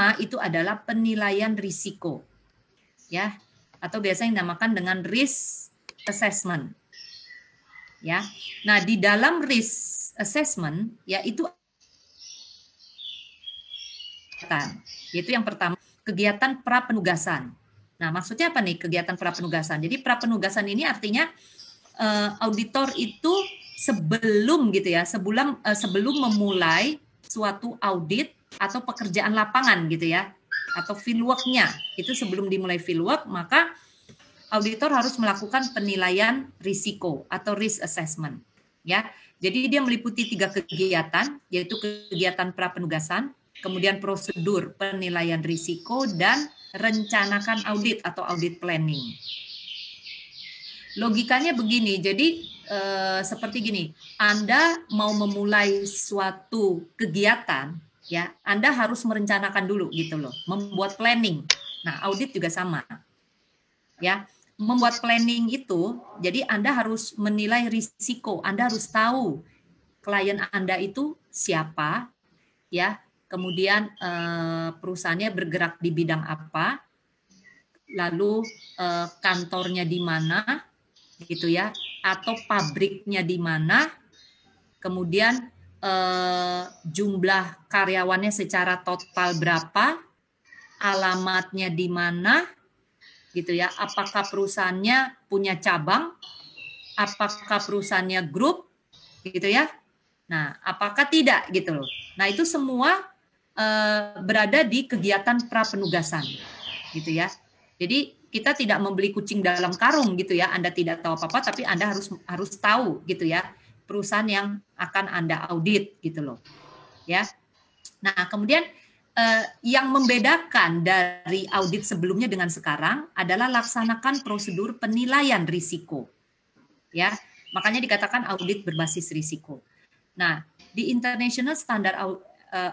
pertama itu adalah penilaian risiko, ya, atau biasanya dinamakan dengan risk assessment, ya. Nah, di dalam risk assessment, ya itu yaitu yang pertama kegiatan pra penugasan. Nah, maksudnya apa nih kegiatan pra penugasan? Jadi pra penugasan ini artinya auditor itu sebelum gitu ya, sebelum memulai suatu audit atau pekerjaan lapangan gitu ya, atau fieldwork-nya itu sebelum dimulai fieldwork, maka auditor harus melakukan penilaian risiko atau risk assessment, ya. Jadi dia meliputi 3 kegiatan, yaitu kegiatan pra penugasan, kemudian prosedur penilaian risiko, dan rencanakan audit atau audit planning. Logikanya begini, jadi seperti gini, Anda mau memulai suatu kegiatan, ya, Anda harus merencanakan dulu gitu loh, membuat planning. Nah, audit juga sama, ya. Membuat planning itu, jadi Anda harus menilai risiko, Anda harus tahu klien Anda itu siapa, ya, kemudian perusahaannya bergerak di bidang apa, lalu kantornya di mana, gitu ya, atau pabriknya di mana, kemudian jumlah karyawannya secara total berapa, alamatnya di mana, gitu ya, apakah perusahaannya punya cabang, apakah perusahaannya grup, gitu ya. Nah, apakah tidak gitu loh. Nah, itu semua berada di kegiatan pra penugasan, gitu ya. Jadi kita tidak membeli kucing dalam karung gitu ya. Anda tidak tahu apa-apa, tapi Anda harus tahu gitu ya perusahaan yang akan Anda audit gitu loh, ya. Nah, kemudian yang membedakan dari audit sebelumnya dengan sekarang adalah laksanakan prosedur penilaian risiko, ya. Makanya dikatakan audit berbasis risiko. Nah, di International Standard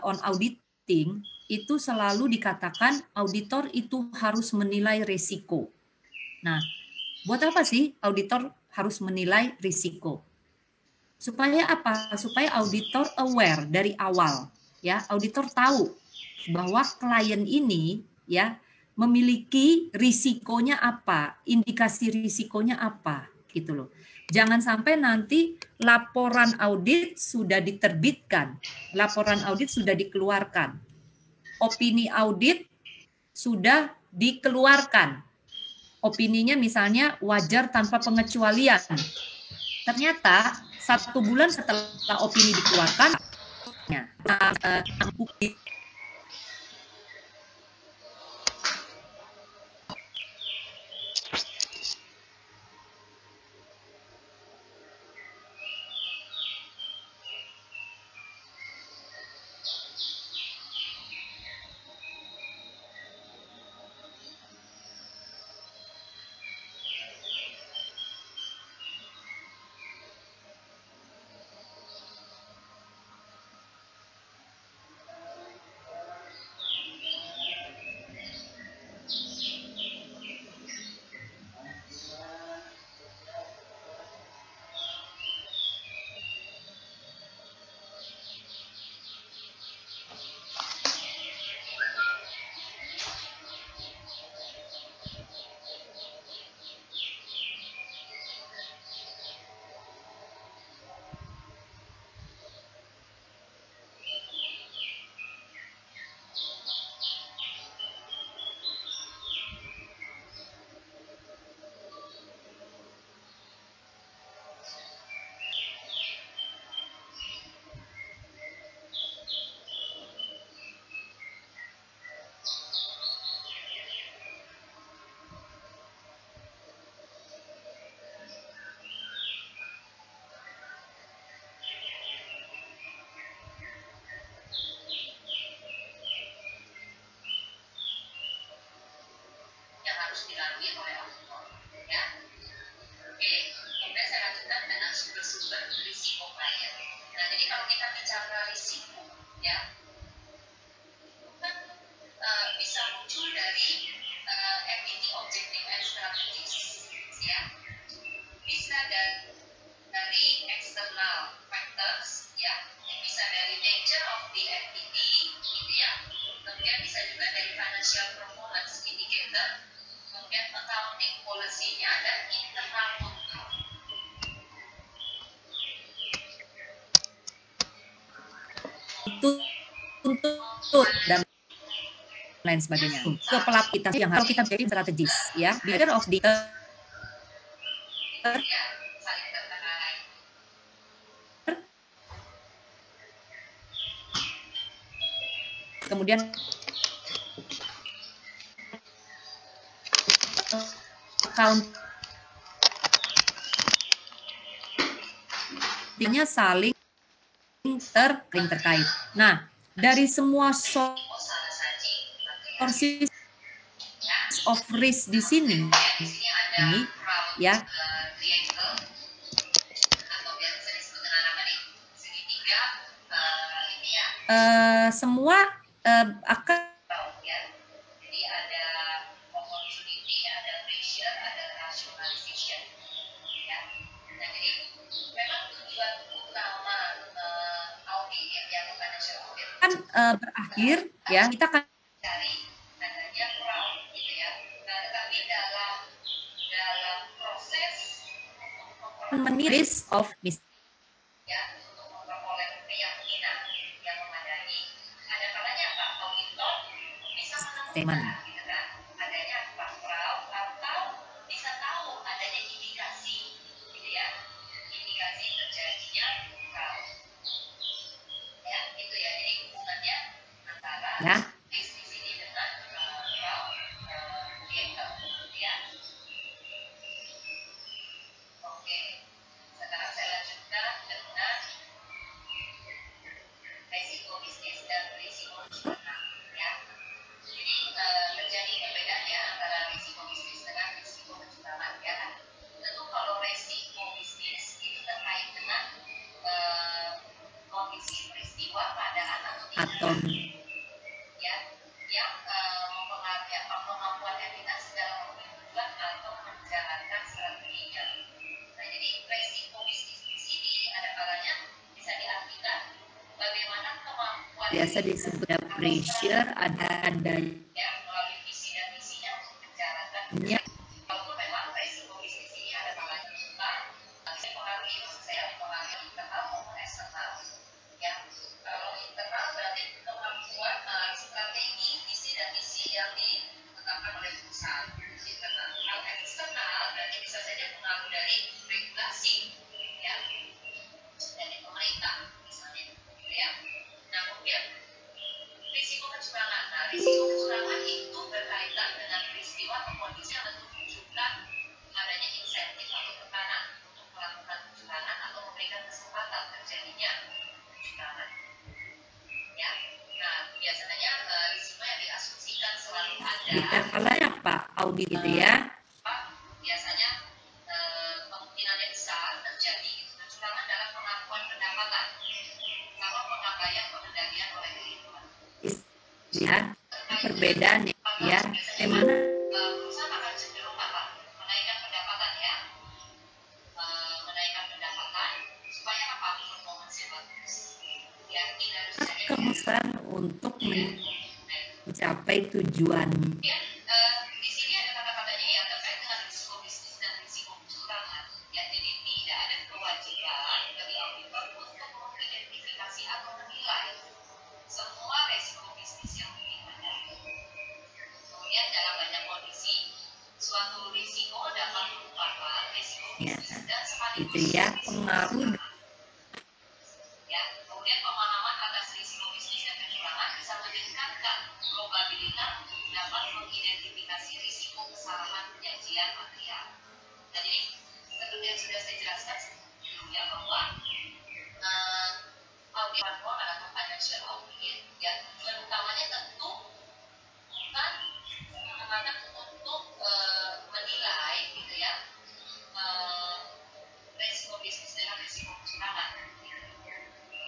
on Auditing itu selalu dikatakan auditor itu harus menilai risiko. Nah, buat apa sih auditor harus menilai risiko? Supaya apa? Supaya auditor aware dari awal, ya. Auditor tahu bahwa klien ini ya memiliki risikonya apa, indikasi risikonya apa, gitu loh. Jangan sampai nanti laporan audit sudah diterbitkan, laporan audit sudah dikeluarkan, opini audit sudah dikeluarkan, opininya misalnya wajar tanpa pengecualian. Ternyata 1 bulan setelah opini dikeluarkan, juga dari financial performance indicator, kemudian accounting policy-nya dan internal control. Tuntut dan lain sebagainya. Ke pelapis yang harus kita jadi strategis, ya. Leader of the kemudian accounting-nya saling terkait. Nah, dari semua sources of risk di sini, ini ya, semua akan berakhir, ya, kita akan cari adanya fraud, gitu ya. Nah, tetapi dalam proses risk of ya, untuk memperoleh keyakinan yang memadai, ada kalanya Pak auditor bisa menemukan gitu kan, adanya fraud atau bisa tahu adanya indikasi, gitu ya, indikasi terjadinya fraud. Ya, itu ya, jadi hubungannya antara ya risk di sini dengan fraud, ya. Oke, sekarang saya lanjutkan dengan risiko bisnis dan risiko usaha, ya. Jadi terjadi perbedaan ya antara risiko bisnis dengan risiko kecurangan, ya. Tentu kalau risiko bisnis itu terkait dengan kondisi peristiwa keadaan atau ya, yang mempengaruhi kemampuan entitas dalam tujuan atau menjalankan strateginya. Nah, jadi risiko bisnis di sini ada kalanya bisa diartikan bagaimana kemampuan biasa disebut pressure, ada ya, melalui visi dan misinya untuk menjalankannya. Walaupun memang risiko bisnis ini ada kalanya juga mempengaruhi, maksud saya mempengaruhi internal maupun eksternal. Ya, kalau internal berarti kemampuan strategi, visi dan misi yang ditetapkan oleh perusahaan. Internal. Kalau eksternal berarti bisa saja pengaruh dari regulasi, ya, dari pemerintah misalnya, gitu ya. Nah, kemudian risiko kecurangan. Nah, risiko kecurangan itu berkaitan dengan peristiwa atau kondisi yang menunjukkan adanya insentif atau tekanan untuk melakukan kecurangan atau memberikan kesempatan terjadinya kecurangan. Ya, nah biasanya risiko yang diasumsikan selalu ada. Kalanya Pak audit gitu ya. Biasanya kemungkinan yang besar terjadi kecurangan dalam pengakuan pendapatan sama pengabaian pengendalian oleh lingkungan. Ya, perbedaan ya. Bagaimana perusahaan akan cenderung apa? Menaikkan pendapatan ya. Menaikkan pendapatan supaya apa? Performance-nya bagus. Ya, kemudian untuk mencapai tujuan. Ya, di sini ada kata-katanya yang terkait dengan risiko bisnis dan risiko kecurangan. Ya, jadi tidak ada kewajiban bagi auditor untuk mengidentifikasi atau menilai semua risiko bisnis yang dimiliki. Kemudian dalam banyak kondisi, suatu risiko dapat merupakan risiko bisnis dan sekaligus itu ya pengaruh. Ya, kemudian pemahaman atas risiko bisnis dan kecurangan bisa meningkatkan probabilitas dapat mengidentifikasi risiko kesalahan penyajian material. Jadi seperti yang sudah saya jelaskan sebelumnya bahwa audit platform atau financial audit, ya, tujuan utamanya tentu bukan untuk menilai gitu ya risiko bisnis dengan risiko kecurangan.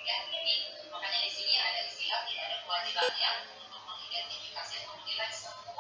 Ya, jadi makanya di sini ada istilah tidak ada kewajiban ya untuk mengidentifikasi atau menilai semua